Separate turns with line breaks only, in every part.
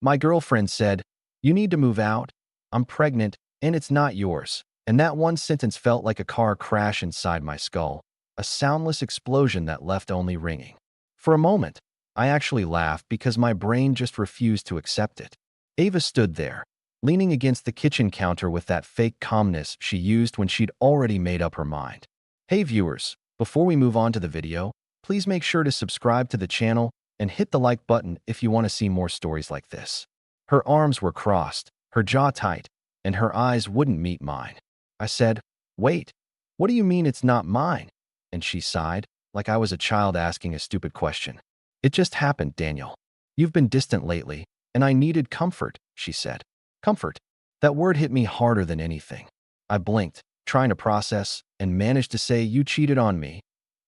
My girlfriend said, "You need to move out. I'm pregnant, and it's not yours." And that one sentence felt like a car crash inside my skull, a soundless explosion that left only ringing. For a moment, I actually laughed because my brain just refused to accept it. Ava stood there, leaning against the kitchen counter with that fake calmness she used when she'd already made up her mind. Hey viewers, before we move on to the video, please make sure to subscribe to the channel and hit the like button if you want to see more stories like this. Her arms were crossed, her jaw tight, and her eyes wouldn't meet mine. I said, "Wait, what do you mean it's not mine?" And she sighed, like I was a child asking a stupid question. "It just happened, Daniel. You've been distant lately, and I needed comfort," she said. Comfort. That word hit me harder than anything. I blinked, trying to process, and managed to say, "You cheated on me."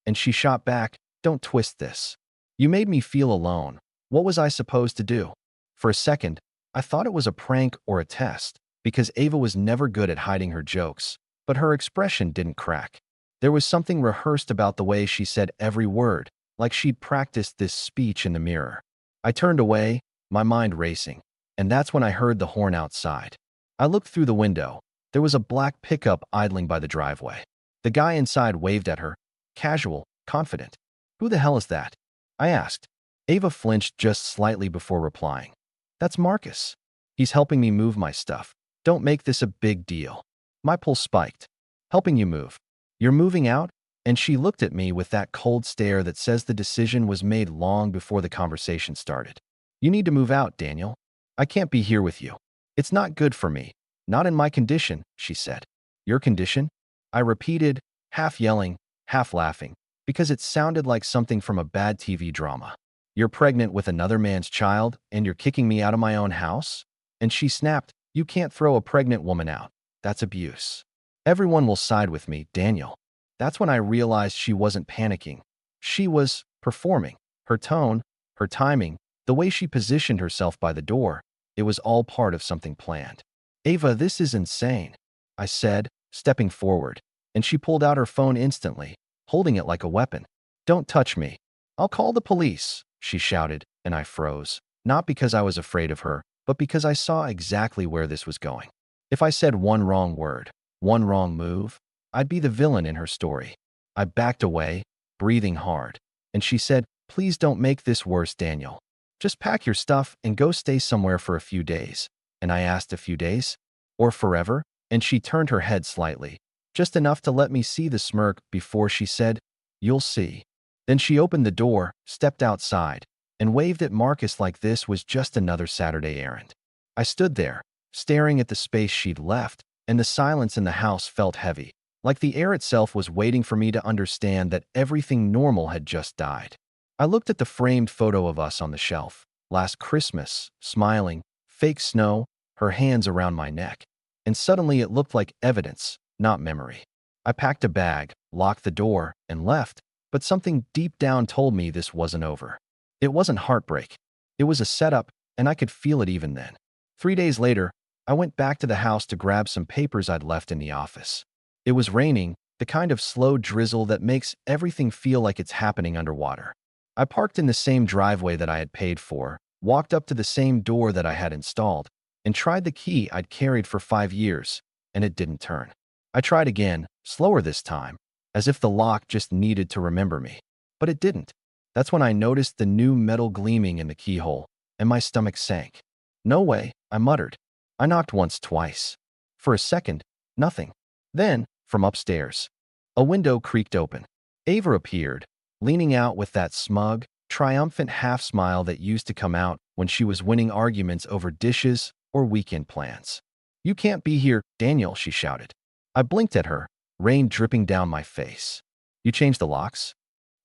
And she shot back, "Don't twist this. You made me feel alone. What was I supposed to do?" For a second, I thought it was a prank or a test, because Ava was never good at hiding her jokes, but her expression didn't crack. There was something rehearsed about the way she said every word, like she'd practiced this speech in the mirror. I turned away, my mind racing, and that's when I heard the horn outside. I looked through the window. There was a black pickup idling by the driveway. The guy inside waved at her, casual, confident. "Who the hell is that?" I asked. Ava flinched just slightly before replying. "That's Marcus. He's helping me move my stuff. Don't make this a big deal." My pulse spiked. "Helping you move? You're moving out?" And she looked at me with that cold stare that says the decision was made long before the conversation started. "You need to move out, Daniel. I can't be here with you. It's not good for me. Not in my condition," she said. "Your condition?" I repeated, half yelling, half laughing, because it sounded like something from a bad TV drama. "You're pregnant with another man's child, and you're kicking me out of my own house?" And she snapped, "You can't throw a pregnant woman out. That's abuse. Everyone will side with me, Daniel." That's when I realized she wasn't panicking. She was performing. Her tone, her timing, the way she positioned herself by the door, it was all part of something planned. "Ava, this is insane," I said, stepping forward, and she pulled out her phone instantly, holding it like a weapon. "Don't touch me. I'll call the police," she shouted, and I froze. Not because I was afraid of her, but because I saw exactly where this was going. If I said one wrong word, one wrong move, I'd be the villain in her story. I backed away, breathing hard, and she said, "Please don't make this worse, Daniel. Just pack your stuff and go stay somewhere for a few days." And I asked, "A few days? Or forever?" And she turned her head slightly, just enough to let me see the smirk before she said, "You'll see." Then she opened the door, stepped outside, and waved at Marcus like this was just another Saturday errand. I stood there, staring at the space she'd left, and the silence in the house felt heavy, like the air itself was waiting for me to understand that everything normal had just died. I looked at the framed photo of us on the shelf, last Christmas, smiling, fake snow, her hands around my neck, and suddenly it looked like evidence, not memory. I packed a bag, locked the door, and left, but something deep down told me this wasn't over. It wasn't heartbreak. It was a setup, and I could feel it even then. 3 days later, I went back to the house to grab some papers I'd left in the office. It was raining, the kind of slow drizzle that makes everything feel like it's happening underwater. I parked in the same driveway that I had paid for, walked up to the same door that I had installed, and tried the key I'd carried for 5 years, and it didn't turn. I tried again, slower this time, as if the lock just needed to remember me. But it didn't. That's when I noticed the new metal gleaming in the keyhole, and my stomach sank. "No way," I muttered. I knocked once, twice. For a second, nothing. Then, from upstairs, a window creaked open. Ava appeared, leaning out with that smug, triumphant half-smile that used to come out when she was winning arguments over dishes or weekend plans. "You can't be here, Daniel," she shouted. I blinked at her, rain dripping down my face. "You changed the locks?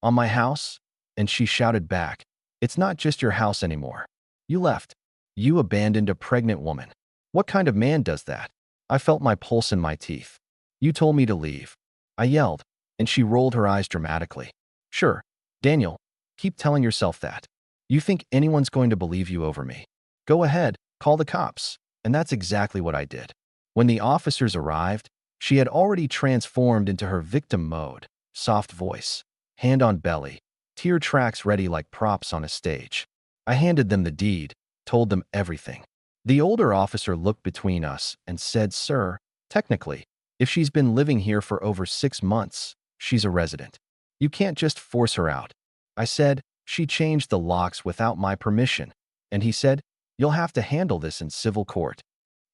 On my house?" And she shouted back, "It's not just your house anymore. You left. You abandoned a pregnant woman. What kind of man does that?" I felt my pulse in my teeth. "You told me to leave," I yelled, and she rolled her eyes dramatically. "Sure, Daniel, keep telling yourself that. You think anyone's going to believe you over me? Go ahead, call the cops." And that's exactly what I did. When the officers arrived, she had already transformed into her victim mode, soft voice, hand on belly, tear tracks ready like props on a stage. I handed them the deed, told them everything. The older officer looked between us and said, "Sir, technically, if she's been living here for over 6 months, she's a resident. You can't just force her out." I said, "She changed the locks without my permission." And he said, "You'll have to handle this in civil court."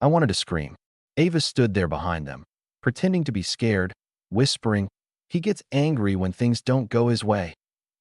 I wanted to scream. Ava stood there behind them, pretending to be scared, whispering, "He gets angry when things don't go his way."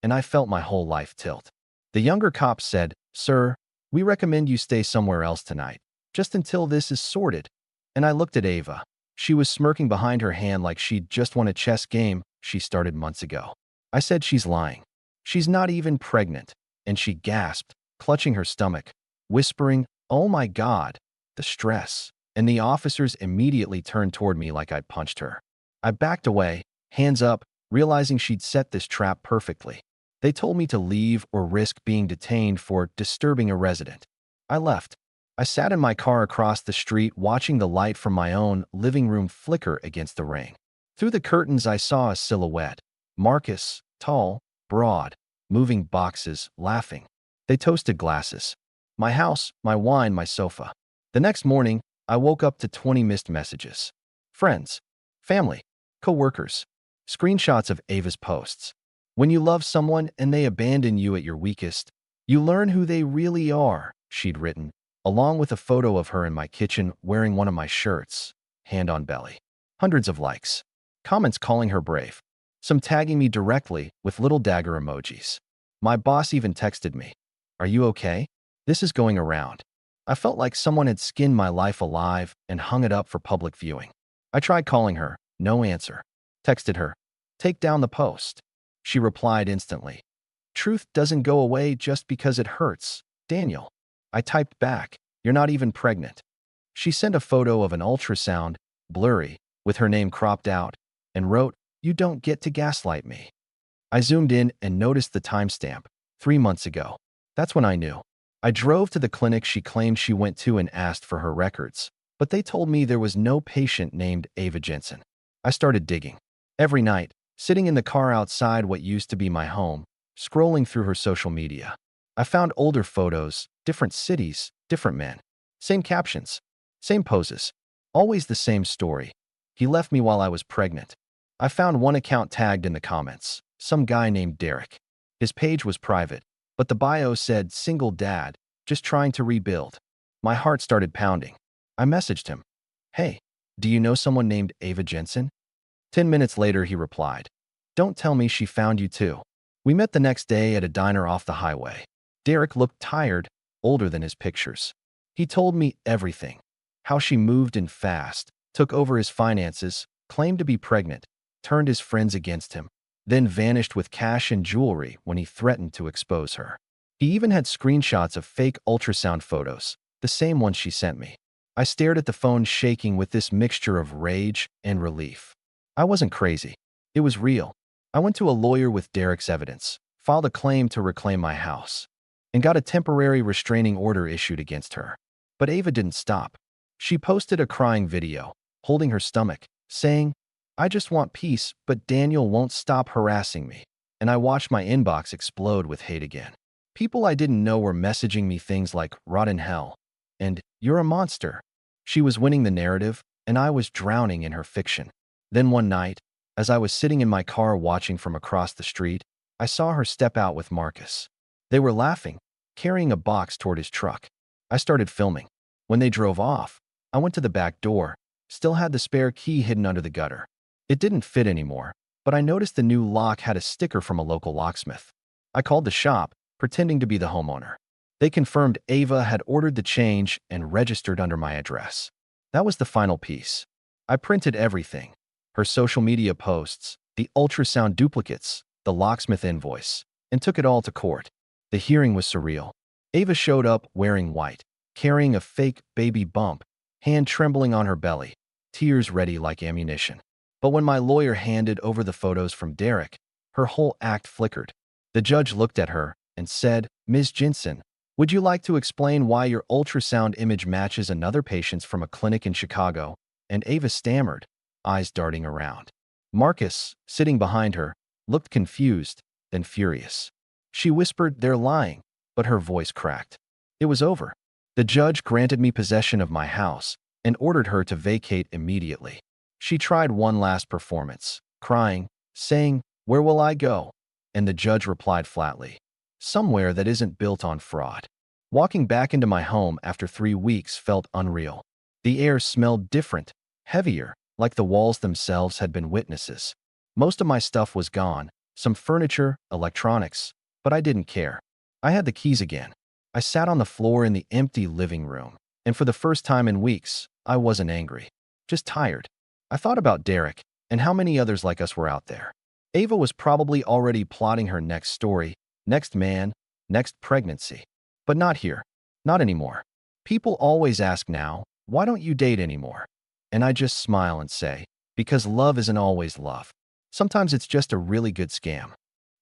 And I felt my whole life tilt. The younger cop said, "Sir, we recommend you stay somewhere else tonight, just until this is sorted." And I looked at Ava. She was smirking behind her hand like she'd just won a chess game she started months ago. I said, "She's lying. She's not even pregnant." And she gasped, clutching her stomach, whispering, "Oh my God, the stress." And the officers immediately turned toward me like I'd punched her. I backed away, hands up, realizing she'd set this trap perfectly. They told me to leave or risk being detained for disturbing a resident. I left. I sat in my car across the street watching the light from my own living room flicker against the rain. Through the curtains I saw a silhouette. Marcus, tall, broad, moving boxes, laughing. They toasted glasses. My house, my wine, my sofa. The next morning, I woke up to 20 missed messages. Friends, family, co-workers, screenshots of Ava's posts. When you love someone and they abandon you at your weakest, you learn who they really are, she'd written, along with a photo of her in my kitchen wearing one of my shirts, hand on belly. Hundreds of likes. Comments calling her brave. Some tagging me directly with little dagger emojis. My boss even texted me, "Are you okay? This is going around." I felt like someone had skinned my life alive and hung it up for public viewing. I tried calling her, no answer. Texted her, "Take down the post." She replied instantly, "Truth doesn't go away just because it hurts, Daniel." I typed back, "You're not even pregnant." She sent a photo of an ultrasound, blurry, with her name cropped out, and wrote, "You don't get to gaslight me." I zoomed in and noticed the timestamp, 3 months ago. That's when I knew. I drove to the clinic she claimed she went to and asked for her records, but they told me there was no patient named Ava Jensen. I started digging. Every night, sitting in the car outside what used to be my home, scrolling through her social media. I found older photos, different cities, different men. Same captions, same poses, always the same story. He left me while I was pregnant. I found one account tagged in the comments, some guy named Derek. His page was private, but the bio said single dad, just trying to rebuild. My heart started pounding. I messaged him, "Hey, do you know someone named Ava Jensen?" 10 minutes later, he replied, "Don't tell me she found you too." We met the next day at a diner off the highway. Derek looked tired, older than his pictures. He told me everything. How she moved in fast, took over his finances, claimed to be pregnant, turned his friends against him, then vanished with cash and jewelry when he threatened to expose her. He even had screenshots of fake ultrasound photos, the same ones she sent me. I stared at the phone shaking with this mixture of rage and relief. I wasn't crazy. It was real. I went to a lawyer with Derek's evidence, filed a claim to reclaim my house, and got a temporary restraining order issued against her. But Ava didn't stop. She posted a crying video, holding her stomach, saying, "I just want peace, but Daniel won't stop harassing me." And I watched my inbox explode with hate again. People I didn't know were messaging me things like "rot in hell" and "you're a monster." She was winning the narrative, and I was drowning in her fiction. Then one night, as I was sitting in my car watching from across the street, I saw her step out with Marcus. They were laughing, carrying a box toward his truck. I started filming. When they drove off, I went to the back door, still had the spare key hidden under the gutter. It didn't fit anymore, but I noticed the new lock had a sticker from a local locksmith. I called the shop, pretending to be the homeowner. They confirmed Ava had ordered the change and registered under my address. That was the final piece. I printed everything. Her social media posts, the ultrasound duplicates, the locksmith invoice, and took it all to court. The hearing was surreal. Ava showed up wearing white, carrying a fake baby bump, hand trembling on her belly, tears ready like ammunition. But when my lawyer handed over the photos from Derek, her whole act flickered. The judge looked at her and said, "Ms. Jensen, would you like to explain why your ultrasound image matches another patient's from a clinic in Chicago?" And Ava stammered, eyes darting around. Marcus, sitting behind her, looked confused, then furious. She whispered, "They're lying," but her voice cracked. It was over. The judge granted me possession of my house and ordered her to vacate immediately. She tried one last performance, crying, saying, "Where will I go?" And the judge replied flatly, "Somewhere that isn't built on fraud." Walking back into my home after 3 weeks felt unreal. The air smelled different, heavier, like the walls themselves had been witnesses. Most of my stuff was gone, some furniture, electronics, but I didn't care. I had the keys again. I sat on the floor in the empty living room, and for the first time in weeks, I wasn't angry, just tired. I thought about Derek and how many others like us were out there. Ava was probably already plotting her next story, next man, next pregnancy. But not here. Not anymore. People always ask now, "Why don't you date anymore?" And I just smile and say, because love isn't always love. Sometimes it's just a really good scam.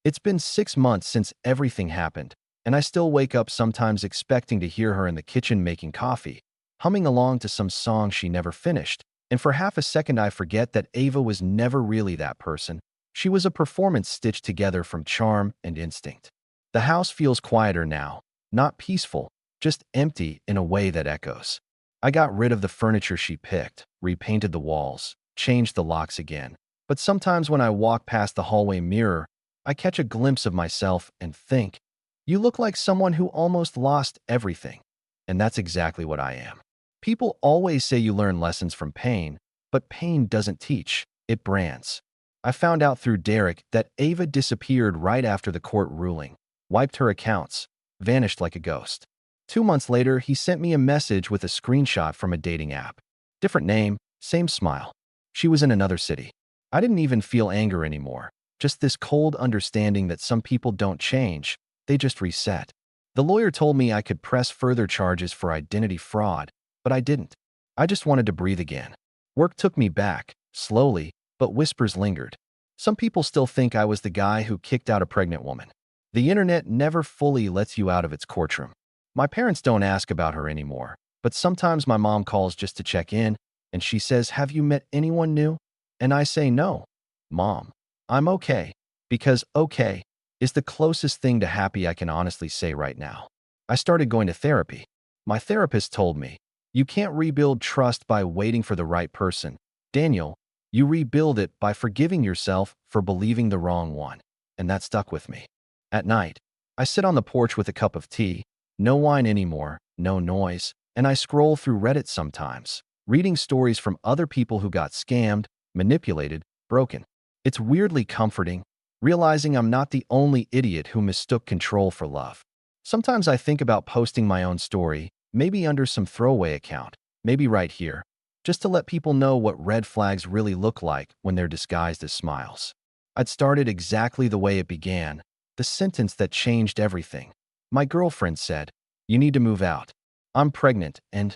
It's been 6 months since everything happened, and I still wake up sometimes expecting to hear her in the kitchen making coffee, humming along to some song she never finished. And for half a second I forget that Ava was never really that person. She was a performance stitched together from charm and instinct. The house feels quieter now, not peaceful, just empty in a way that echoes. I got rid of the furniture she picked, repainted the walls, changed the locks again. But sometimes when I walk past the hallway mirror, I catch a glimpse of myself and think, "You look like someone who almost lost everything." And that's exactly what I am. People always say you learn lessons from pain, but pain doesn't teach, it brands. I found out through Derek that Ava disappeared right after the court ruling, wiped her accounts, vanished like a ghost. 2 months later, he sent me a message with a screenshot from a dating app. Different name, same smile. She was in another city. I didn't even feel anger anymore, just this cold understanding that some people don't change, they just reset. The lawyer told me I could press further charges for identity fraud, but I didn't. I just wanted to breathe again. Work took me back, slowly, but whispers lingered. Some people still think I was the guy who kicked out a pregnant woman. The internet never fully lets you out of its courtroom. My parents don't ask about her anymore, but sometimes my mom calls just to check in, and she says, "Have you met anyone new?" And I say, "No, Mom, I'm okay," because okay is the closest thing to happy I can honestly say right now. I started going to therapy. My therapist told me, "You can't rebuild trust by waiting for the right person, Daniel. You rebuild it by forgiving yourself for believing the wrong one." And that stuck with me. At night, I sit on the porch with a cup of tea, no wine anymore, no noise, and I scroll through Reddit sometimes, reading stories from other people who got scammed, manipulated, broken. It's weirdly comforting, realizing I'm not the only idiot who mistook control for love. Sometimes I think about posting my own story, maybe under some throwaway account, maybe right here, just to let people know what red flags really look like when they're disguised as smiles. I'd started exactly the way it began, the sentence that changed everything. My girlfriend said, "You need to move out. I'm pregnant," and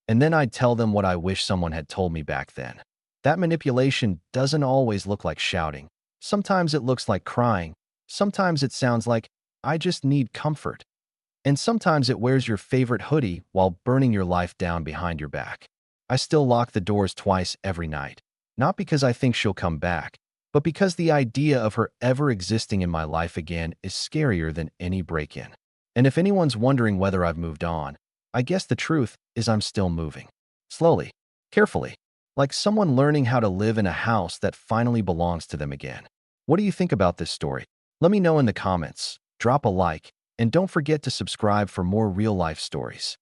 then I'd tell them what I wish someone had told me back then. That manipulation doesn't always look like shouting. Sometimes it looks like crying. Sometimes it sounds like, "I just need comfort." And sometimes it wears your favorite hoodie while burning your life down behind your back. I still lock the doors twice every night. Not because I think she'll come back, but because the idea of her ever existing in my life again is scarier than any break-in. And if anyone's wondering whether I've moved on, I guess the truth is I'm still moving. Slowly, carefully, like someone learning how to live in a house that finally belongs to them again. What do you think about this story? Let me know in the comments, drop a like, and don't forget to subscribe for more real-life stories.